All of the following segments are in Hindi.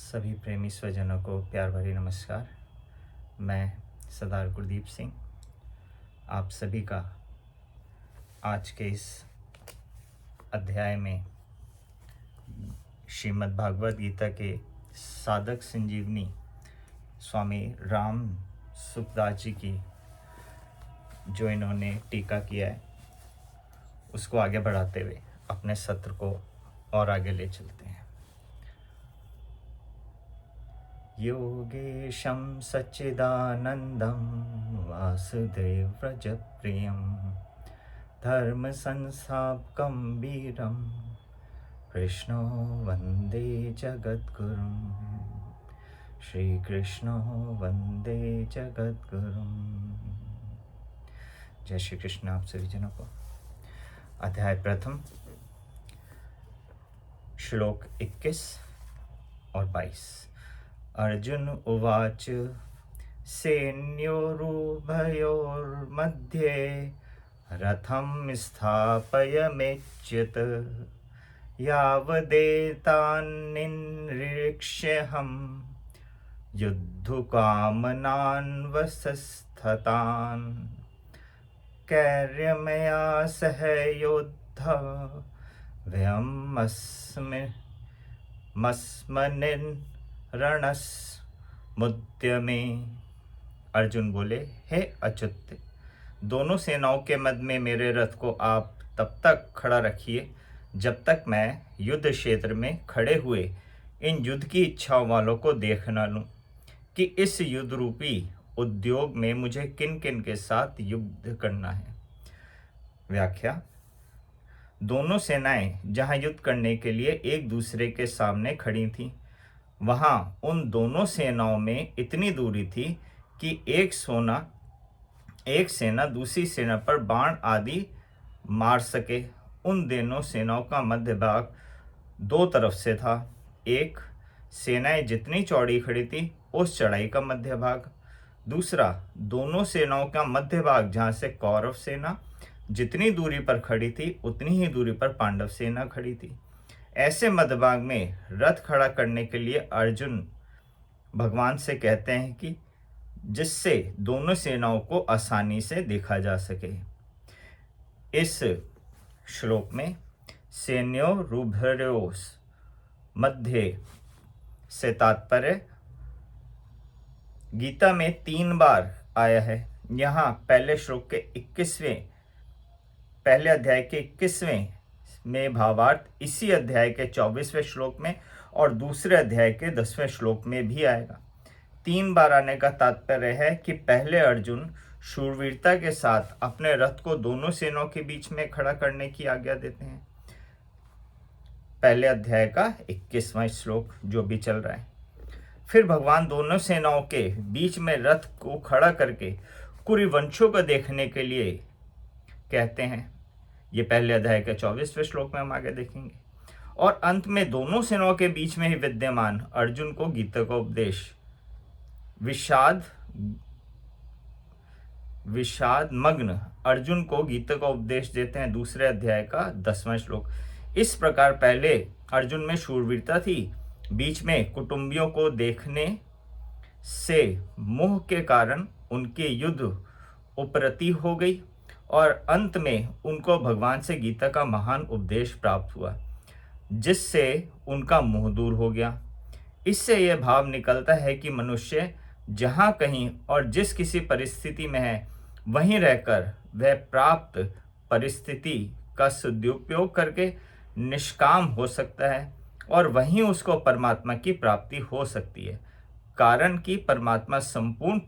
सभी प्रेमी स्वजनों को प्यार भरी नमस्कार। मैं सरदार गुरदीप सिंह आप सभी का आज के इस अध्याय में श्रीमद् भागवत गीता के साधक संजीवनी स्वामी राम सुखदास जी की जो इन्होंने टीका किया है उसको आगे बढ़ाते हुए अपने सत्र को और आगे ले चलते हैं। योगेशं सच्चिदानन्दं वासुदेव व्रजप्रियं धर्मसंस्थापकं वीरं कृष्णो वन्दे जगद्गुरुं श्रीकृष्णो वन्दे जगद्गुरुं। जय श्री कृष्ण। आप सभी जनों को अध्याय प्रथम श्लोक 21 और 22। अर्जुन उवाच सैन्योरुभयोर्मध्ये रथं स्थापयमेच्युत यावदेतान्निरीक्ष्यहं युद्धकामनान्वसस्ततान् कैर्यमया सह योद्धा व्यमस्मिन् रणस्मुद्यमे। अर्जुन बोले, हे अच्युत, दोनों सेनाओं के मध्य में मेरे रथ को आप तब तक खड़ा रखिए जब तक मैं युद्ध क्षेत्र में खड़े हुए इन युद्ध की इच्छाओं वालों को देख न लूं कि इस युद्ध रूपी उद्योग में मुझे किन किन के साथ युद्ध करना है। व्याख्या। दोनों सेनाएं जहां युद्ध करने के लिए एक दूसरे के सामने खड़ी थीं, वहां उन दोनों सेनाओं में इतनी दूरी थी कि एक सेना दूसरी सेना पर बाण आदि मार सके। उन दोनों सेनाओं का मध्य भाग दो तरफ से था। एक, सेनाएं जितनी चौड़ी खड़ी थी उस चौड़ाई का मध्य भाग। दूसरा, दोनों सेनाओं का मध्य भाग जहां से कौरव सेना जितनी दूरी पर खड़ी थी उतनी ही दूरी पर पांडव सेना खड़ी थी। ऐसे मध्यभाग में रथ खड़ा करने के लिए अर्जुन भगवान से कहते हैं कि जिससे दोनों सेनाओं को आसानी से देखा जा सके। इस श्लोक में सैन्योरुभयोः मध्ये से तात्पर्य गीता में 3 बार आया है। यहाँ पहले श्लोक के 21वें पहले अध्याय के 21वें में भावार्थ इसी अध्याय के 24वें श्लोक में और दूसरे अध्याय के 10वें श्लोक में भी आएगा। 3 बार आने का तात्पर्य है कि पहले अर्जुन शूरवीरता के साथ अपने रथ को दोनों सेनाओं के बीच में खड़ा करने की आज्ञा देते हैं। पहले अध्याय का 21वां श्लोक जो भी चल रहा है। फिर भगवान दोनों सेनाओं के बीच में रथ को खड़ा करके कुरुवंशियों को देखने के लिए कहते हैं। ये पहले अध्याय के 24वें श्लोक में हम आगे देखेंगे। और अंत में दोनों सेनाओं के बीच में ही विद्यमान अर्जुन को गीता का उपदेश विषाद मग्न अर्जुन को गीता का उपदेश देते हैं। दूसरे अध्याय का 10वां श्लोक। इस प्रकार पहले अर्जुन में शूरवीरता थी, बीच में कुटुंबियों को देखने से मोह के कारण उनके युद्ध उपरति हो गई और अंत में उनको भगवान से गीता का महान उपदेश प्राप्त हुआ जिससे उनका मोह दूर हो गया। इससे यह भाव निकलता है कि मनुष्य जहाँ कहीं और जिस किसी परिस्थिति में है वहीं रहकर वह प्राप्त परिस्थिति का सदुपयोग करके निष्काम हो सकता है और वहीं उसको परमात्मा की प्राप्ति हो सकती है, कारण कि परमात्मा संपूर्ण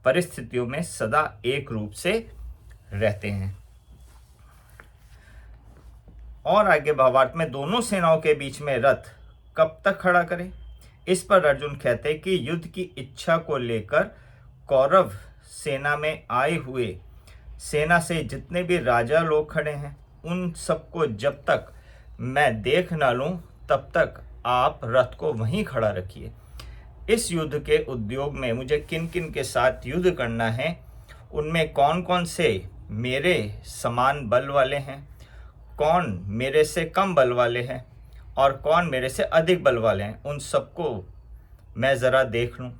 परिस्थितियों में सदा एक रूप से रहते हैं। और आगे भावार्थ में दोनों सेनाओं के बीच में रथ कब तक खड़ा करें, इस पर अर्जुन कहते हैं कि युद्ध की इच्छा को लेकर कौरव सेना में आए हुए सेना से जितने भी राजा लोग खड़े हैं उन सबको जब तक मैं देख ना लूं तब तक आप रथ को वहीं खड़ा रखिए। इस युद्ध के उद्योग में मुझे किन किन के साथ युद्ध करना है, उनमें कौन कौन से मेरे समान बल वाले हैं, कौन मेरे से कम बल वाले हैं, और कौन मेरे से अधिक बल वाले हैं, उन सबको मैं ज़रा देख लूँ।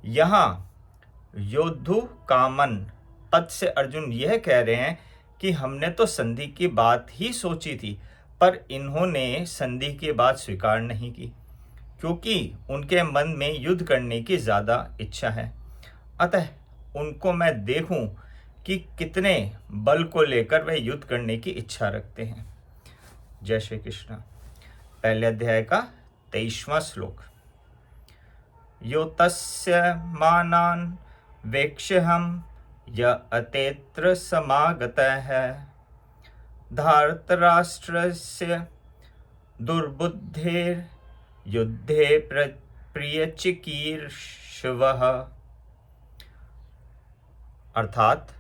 यहाँ योद्धु कामन पद से अर्जुन यह कह रहे हैं कि हमने तो संधि की बात ही सोची थी, पर इन्होंने संधि की बात स्वीकार नहीं की, क्योंकि उनके मन में युद्ध करने की ज़्यादा इच्छा है। अतः उनको मैं देखूं कि कितने बल को लेकर वे युद्ध करने की इच्छा रखते हैं। जय श्री कृष्ण। पहले अध्याय का 23वां श्लोक। यो तस्य मानान् वेक्ष्यहं य अतेत्र समागतः धार्तराष्ट्रस्य दुर्बुद्धेर् युद्धे प्रियचिकीर्षवः। अर्थात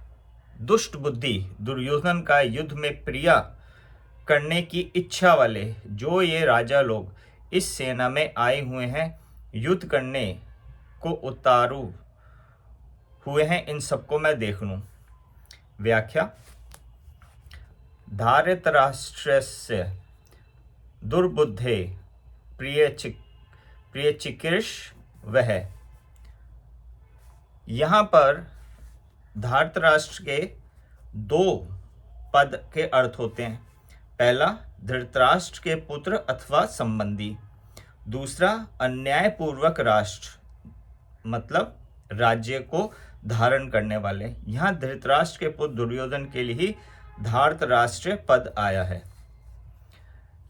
दुष्ट बुद्धि दुर्योधन का युद्ध में प्रिया करने की इच्छा वाले जो ये राजा लोग इस सेना में आए हुए हैं, युद्ध करने को उतारू हुए हैं, इन सबको मैं देख लूं। व्याख्या। धारितराष्ट्रस्य दुर्बुद्धे प्रियचिकीर्ष वह। यहाँ पर धार्तराष्ट्र के दो पद के अर्थ होते हैं। पहला धृतराष्ट्र के पुत्र अथवा संबंधी, दूसरा अन्यायपूर्वक राष्ट्र मतलब राज्य को धारण करने वाले। यहाँ धृतराष्ट्र के पुत्र दुर्योधन के लिए ही धार्तराष्ट्र पद आया है।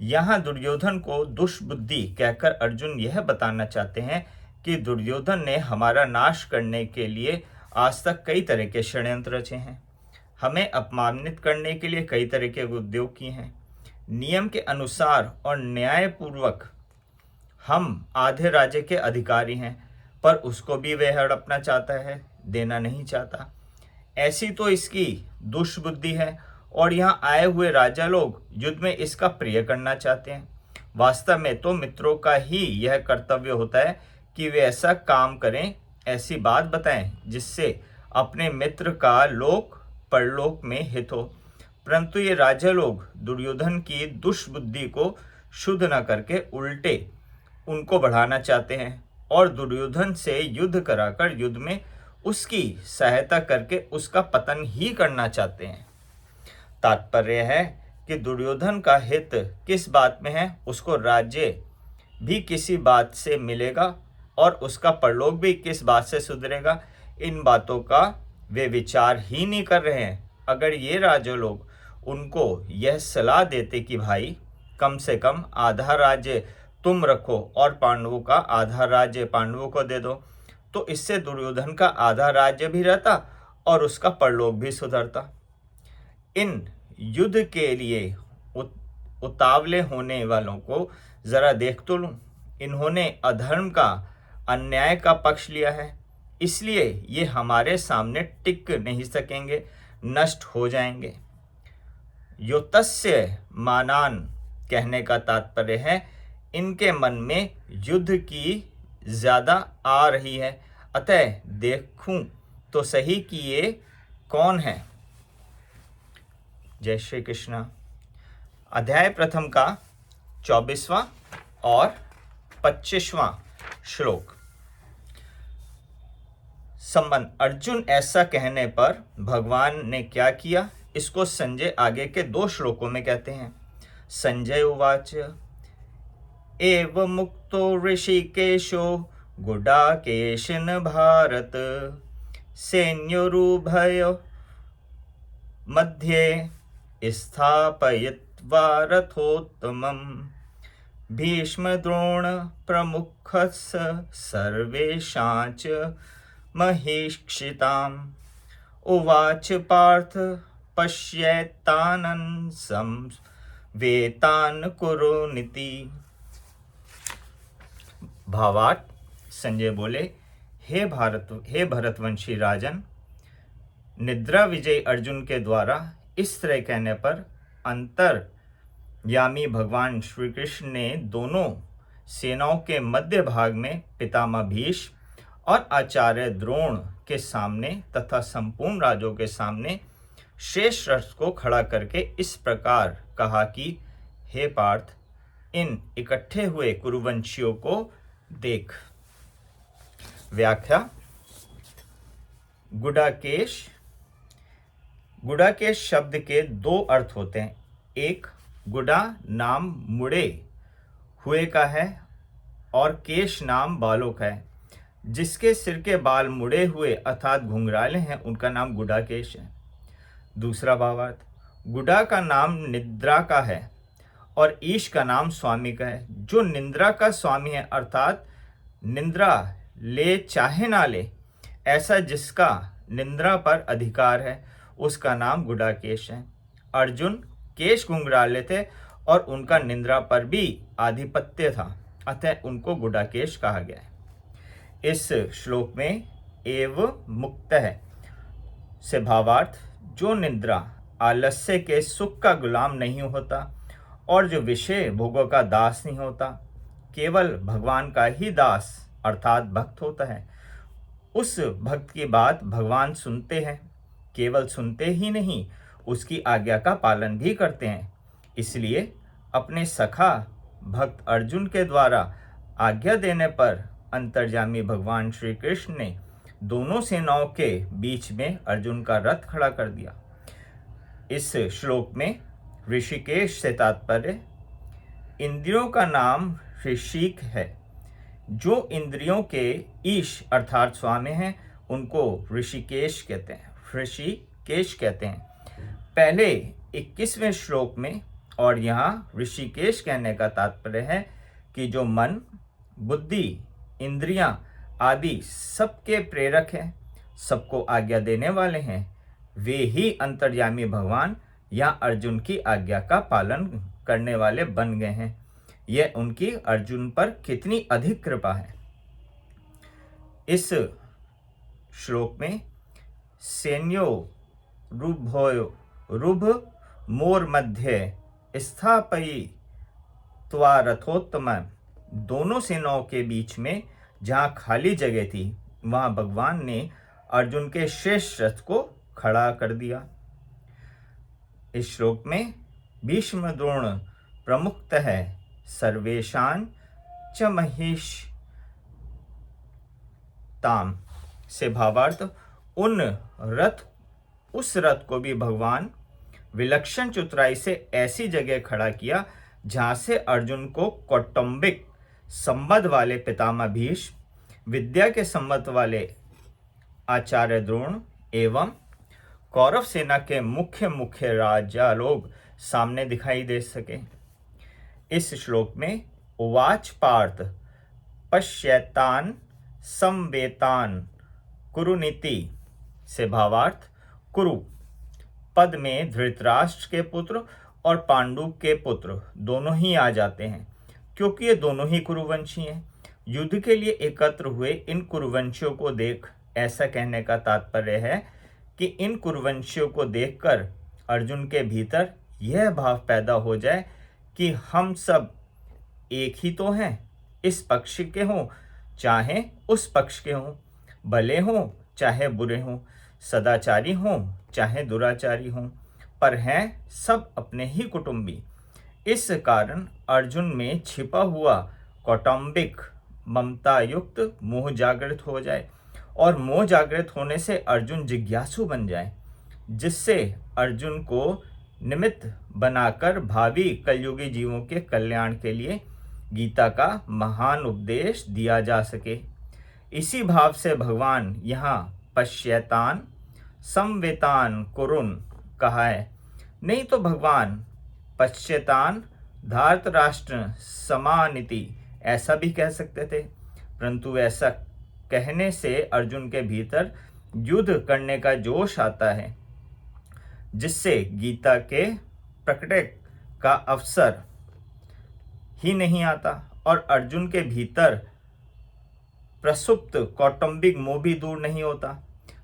यहाँ दुर्योधन को दुष्बुद्धि कहकर अर्जुन यह बताना चाहते हैं कि दुर्योधन ने हमारा नाश करने के लिए आज तक कई तरह के षड्यंत्र रचे हैं, हमें अपमानित करने के लिए कई तरह के उद्योग किए हैं। नियम के अनुसार और न्यायपूर्वक हम आधे राज्य के अधिकारी हैं, पर उसको भी वह हड़पना चाहता है, देना नहीं चाहता। ऐसी तो इसकी दुष्बुद्धि है, और यहाँ आए हुए राजा लोग युद्ध में इसका प्रिय करना चाहते हैं। वास्तव में तो मित्रों का ही यह कर्तव्य होता है कि वे ऐसा काम करें, ऐसी बात बताएं जिससे अपने मित्र का लोक परलोक में हित हो। परंतु ये राजा लोग दुर्योधन की दुष्बुद्धि को शुद्ध न करके उल्टे उनको बढ़ाना चाहते हैं और दुर्योधन से युद्ध कराकर युद्ध में उसकी सहायता करके उसका पतन ही करना चाहते हैं। तात्पर्य है कि दुर्योधन का हित किस बात में है, उसको राज्य भी किसी बात से मिलेगा और उसका परलोक भी किस बात से सुधरेगा, इन बातों का वे विचार ही नहीं कर रहे हैं। अगर ये राजा लोग उनको यह सलाह देते कि भाई कम से कम आधा राज्य तुम रखो और पांडवों का आधा राज्य पांडवों को दे दो, तो इससे दुर्योधन का आधा राज्य भी रहता और उसका परलोक भी सुधरता। इन युद्ध के लिए उतावले होने वालों को जरा देख तो लूं। इन्होंने अधर्म का, अन्याय का पक्ष लिया है, इसलिए ये हमारे सामने टिक नहीं सकेंगे, नष्ट हो जाएंगे। योतस्य मानान कहने का तात्पर्य है इनके मन में युद्ध की ज्यादा आ रही है, अतः देखूं तो सही कि ये कौन है। जय श्री कृष्ण। अध्याय प्रथम का 24वां और 25वां श्लोक। संबंध। अर्जुन ऐसा कहने पर भगवान ने क्या किया, इसको संजय आगे के 2 श्लोकों में कहते हैं। संजय उवाच एव मुक्तो ऋषिकेशो गुडाकेशन भारत सैन्योरुभयो मध्ये स्थापयित्वा रथोत्तमं भीष्म द्रोण प्रमुखस्य सर्वेषां च महीक्षिताम् उवाच पार्थ पश्येतानन् संवेतान् कुरुनिति। भावार्थ। संजय बोले, हे भरतवंशी राजन, निद्रा विजय अर्जुन के द्वारा इस तरह कहने पर अंतर्यामी भगवान श्री कृष्ण ने दोनों सेनाओं के मध्य भाग में पितामह भीष्म और आचार्य द्रोण के सामने तथा संपूर्ण राजों के सामने शेष रथ को खड़ा करके इस प्रकार कहा कि हे पार्थ, इन इकट्ठे हुए कुरुवंशियों को देख। व्याख्या। गुडाकेश। गुडाकेश शब्द के दो अर्थ होते हैं। एक, गुडा नाम मुड़े हुए का है और केश नाम बालों का है। जिसके सिर के बाल मुड़े हुए अर्थात घुंघराले हैं उनका नाम गुडाकेश है। दूसरा भावार्थ, गुडा का नाम निद्रा का है और ईश का नाम स्वामी का है। जो निंद्रा का स्वामी है अर्थात निंद्रा ले चाहे ना ले, ऐसा जिसका निंद्रा पर अधिकार है, उसका नाम गुडाकेश है। अर्जुन केश घुंघराले थे और उनका निंद्रा पर भी आधिपत्य था, अतः उनको गुडाकेश कहा गया है। इस श्लोक में एव मुक्त है से भावार्थ, जो निद्रा आलस्य के सुख का गुलाम नहीं होता और जो विषय भोगों का दास नहीं होता, केवल भगवान का ही दास अर्थात भक्त होता है। उस भक्त की बात भगवान सुनते हैं, केवल सुनते ही नहीं उसकी आज्ञा का पालन भी करते हैं। इसलिए अपने सखा भक्त अर्जुन के द्वारा आज्ञा देने पर अंतर्यामी भगवान श्री कृष्ण ने दोनों सेनाओं के बीच में अर्जुन का रथ खड़ा कर दिया। इस श्लोक में ऋषिकेश से तात्पर्य इंद्रियों का नाम ऋषिक है। जो इंद्रियों के ईश अर्थात स्वामी हैं उनको ऋषिकेश कहते हैं, ऋषिकेश कहते हैं। पहले 21वें श्लोक में और यहाँ ऋषिकेश कहने का तात्पर्य है कि जो मन, बुद्धि, इंद्रियां आदि सबके प्रेरक हैं, सबको आज्ञा देने वाले हैं, वे ही अंतर्यामी भगवान या अर्जुन की आज्ञा का पालन करने वाले बन गए हैं। यह उनकी अर्जुन पर कितनी अधिक कृपा है। इस श्लोक में सैन्यो रुभयो रुभ मोर मध्य स्थापयि त्वा रथोत्तम, दोनों सेनाओं के बीच में जहाँ खाली जगह थी वहाँ भगवान ने अर्जुन के शेष रथ को खड़ा कर दिया। इस श्लोक में भीष्म द्रोण प्रमुख है सर्वेशान च महिष ताम से भावार्थ उस रथ को भी भगवान विलक्षण चतुराई से ऐसी जगह खड़ा किया जहां से अर्जुन को कौटुंबिक संबंध वाले पितामह भीष्म, विद्या के संबंध वाले आचार्य द्रोण एवं कौरव सेना के मुख्य राजा लोग सामने दिखाई दे सके। इस श्लोक में उवाच पार्थ पश्यतान संवेतान कुरुनीति से भावार्थ कुरु पद में धृतराष्ट्र के पुत्र और पांडु के पुत्र दोनों ही आ जाते हैं, क्योंकि ये दोनों ही कुरुवंशी हैं। युद्ध के लिए एकत्र हुए इन कुरुवंशियों को देख, ऐसा कहने का तात्पर्य है कि इन कुरुवंशियों को देखकर अर्जुन के भीतर यह भाव पैदा हो जाए कि हम सब एक ही तो हैं, इस पक्ष के हों चाहे उस पक्ष के हों, भले हों चाहे बुरे हों, सदाचारी हों चाहे दुराचारी हों, पर हैं सब अपने ही कुटुंबी। इस कारण अर्जुन में छिपा हुआ कौटुंबिक ममता युक्त मोह जागृत हो जाए और मोह जागृत होने से अर्जुन जिज्ञासु बन जाए, जिससे अर्जुन को निमित्त बनाकर भावी कलयुगी जीवों के कल्याण के लिए गीता का महान उपदेश दिया जा सके। इसी भाव से भगवान यहाँ पश्यतान संवेतान कुरुन कहा है, नहीं तो भगवान पश्यतान धार्तराष्ट्र समानिति ऐसा भी कह सकते थे, परंतु ऐसा कहने से अर्जुन के भीतर युद्ध करने का जोश आता है, जिससे गीता के प्रकट का अवसर ही नहीं आता और अर्जुन के भीतर प्रसुप्त कौटुंबिक मोह भी दूर नहीं होता,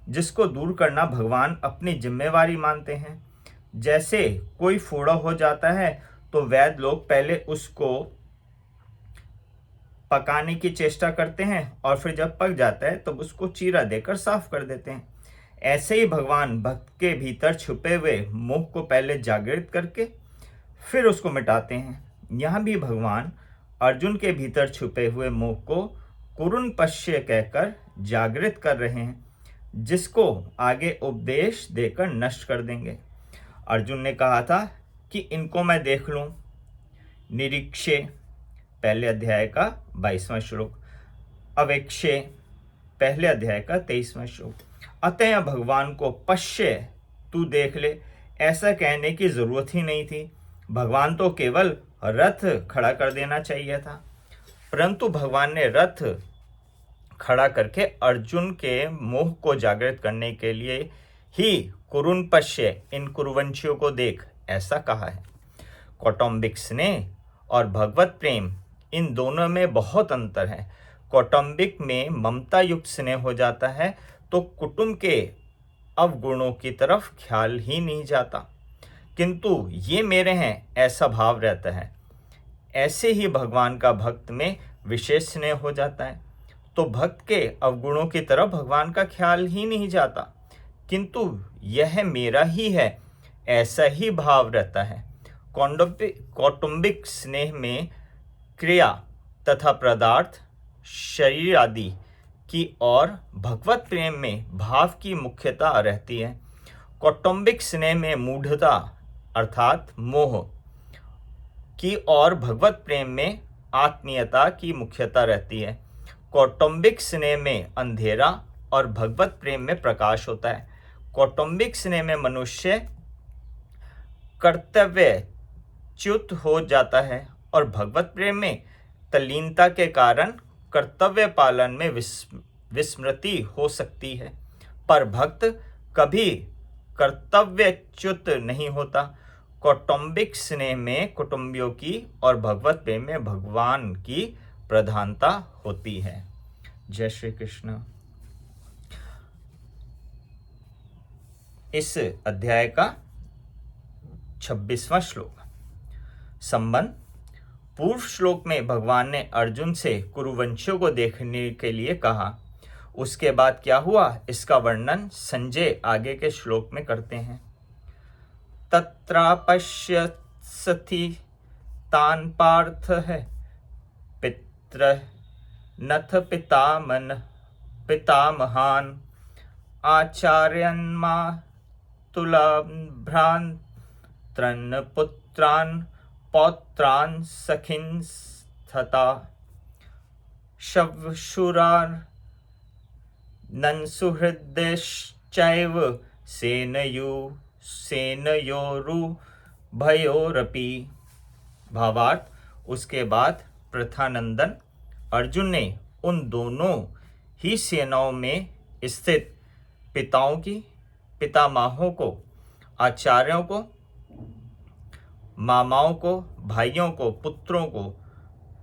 जिसको दूर करना भगवान अपनी जिम्मेवारी मानते हैं। जैसे कोई फोड़ा हो जाता है तो वैद्य लोग पहले उसको पकाने की चेष्टा करते हैं और फिर जब पक जाता है तो उसको चीरा देकर साफ कर देते हैं। ऐसे ही भगवान भक्त के भीतर छुपे हुए मोह को पहले जागृत करके फिर उसको मिटाते हैं। यहाँ भी भगवान अर्जुन के भीतर छुपे हुए मोह को कुरुन पश्य कहकर जागृत कर रहे हैं, जिसको आगे उपदेश देकर नष्ट कर देंगे। अर्जुन ने कहा था कि इनको मैं देख लूं। निरीक्षे, पहले अध्याय का 22वां श्लोक। अवेक्षे, पहले अध्याय का 23वां श्लोक। अतः भगवान को पश्य, तू देख ले, ऐसा कहने की जरूरत ही नहीं थी। भगवान तो केवल रथ खड़ा कर देना चाहिए था, परंतु भगवान ने रथ खड़ा करके अर्जुन के मोह को जागृत करने के लिए ही कुरुन पश्य, इन कुरुवंशियों को देख, ऐसा कहा है। कौटुंबिक स्नेह और भगवत प्रेम, इन दोनों में बहुत अंतर है। कौटुंबिक में ममता युक्त स्नेह हो जाता है तो कुटुंब के अवगुणों की तरफ ख्याल ही नहीं जाता, किंतु ये मेरे हैं ऐसा भाव रहता है। ऐसे ही भगवान का भक्त में विशेष स्नेह हो जाता है तो भक्त के अवगुणों की तरफ भगवान का ख्याल ही नहीं जाता, किंतु यह मेरा ही है ऐसा ही भाव रहता है। कौटुंबिक स्नेह में क्रिया तथा पदार्थ, शरीर आदि की और भगवत प्रेम में भाव की मुख्यता रहती है। कौटुंबिक स्नेह में मूढ़ता अर्थात मोह की और भगवत प्रेम में आत्मीयता की मुख्यता रहती है। कौटुंबिक स्नेह में अंधेरा और भगवत प्रेम में प्रकाश होता है। कौटुंबिक स्नेह में मनुष्य कर्तव्यच्युत हो जाता है और भगवत प्रेम में तल्लीनता के कारण कर्तव्य पालन में विस्मृति हो सकती है, पर भक्त कभी कर्तव्यच्युत नहीं होता। कौटुंबिक स्नेह में कुटुंबियों की और भगवत प्रेम में भगवान की प्रधानता होती है। जय श्री कृष्ण। इस अध्याय का 26वां श्लोक। संबंध। पूर्व श्लोक में भगवान ने अर्जुन से कुरुवंशियों को देखने के लिए कहा, उसके बाद क्या हुआ इसका वर्णन संजय आगे के श्लोक में करते हैं। तत्रापश्यत्सति तान पार्थ है पित्र नथ पितामहान आचार्यन्मा तुलाभ्रांत्रन पुत्रान पौत्रान सखिन तथा शवशुरार नंसुहृदयश्चैव सेनयोरुभयोरपि। भावार्थ, उसके बाद प्रथानंदन अर्जुन ने उन दोनों ही सेनाओं में स्थित पिताओं की, पितामहों को, आचार्यों को, मामाओं को, भाइयों को, पुत्रों को,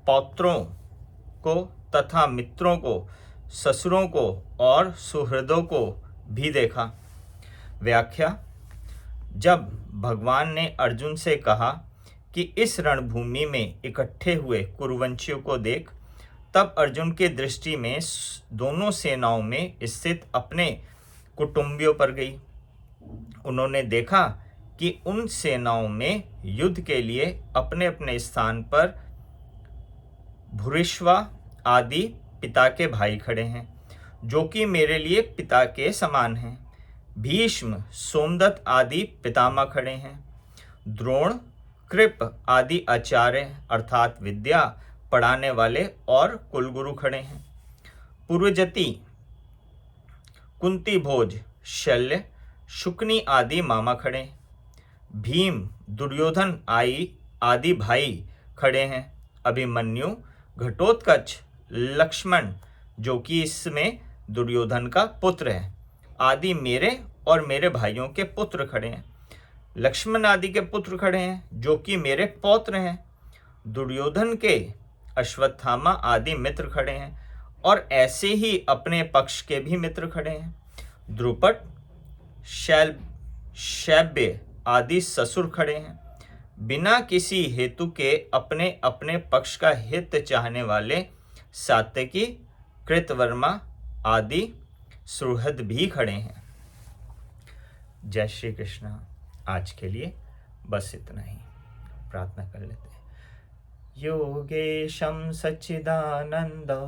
पौत्रों को तथा मित्रों को, ससुरों को और सुहृदों को भी देखा। व्याख्या। जब भगवान ने अर्जुन से कहा कि इस रणभूमि में इकट्ठे हुए कुरुवंशियों को देख, तब अर्जुन की दृष्टि में दोनों सेनाओं में स्थित अपने कुटुंबियों पर गई। उन्होंने देखा कि उन सेनाओं में युद्ध के लिए अपने अपने स्थान पर भूरिश्वा आदि पिता के भाई खड़े हैं, जो कि मेरे लिए पिता के समान हैं। भीष्म, सोमदत्त आदि पितामह खड़े हैं। द्रोण, कृप आदि आचार्य अर्थात विद्या पढ़ाने वाले और कुलगुरु खड़े हैं। पूर्वजति, कुंती भोज, शल्य, शुकनी आदि मामा खड़े हैं। भीम, दुर्योधन आदि भाई खड़े हैं। अभिमन्यु, घटोत्कच, लक्ष्मण जो कि इसमें दुर्योधन का पुत्र है आदि मेरे और मेरे भाइयों के पुत्र खड़े हैं। लक्ष्मण आदि के पुत्र खड़े हैं जो कि मेरे पौत्र हैं। दुर्योधन के अश्वत्थामा आदि मित्र खड़े हैं और ऐसे ही अपने पक्ष के भी मित्र खड़े हैं। द्रुपद, शैब्य आदि ससुर खड़े हैं। बिना किसी हेतु के अपने अपने पक्ष का हित चाहने वाले सात्यकी, कृतवर्मा आदि सुहृद भी खड़े हैं। जय श्री कृष्ण। आज के लिए बस इतना ही। प्रार्थना कर लेते हैं। योगेशं सच्चिदानन्दो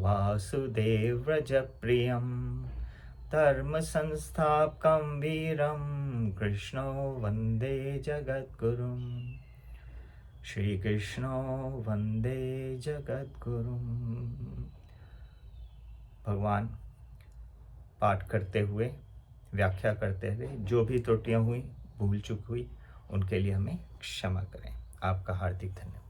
वासुदेव व्रजप्रियं धर्मसंस्थापकं वीरं कृष्णो वन्दे जगद्गुरुं। श्री कृष्णो वन्दे जगद्गुरुं। भगवान पाठ करते हुए, व्याख्या करते हुए जो भी त्रुटियां हुई, भूल चूक हुई, उनके लिए हमें क्षमा करें। आपका हार्दिक धन्यवाद।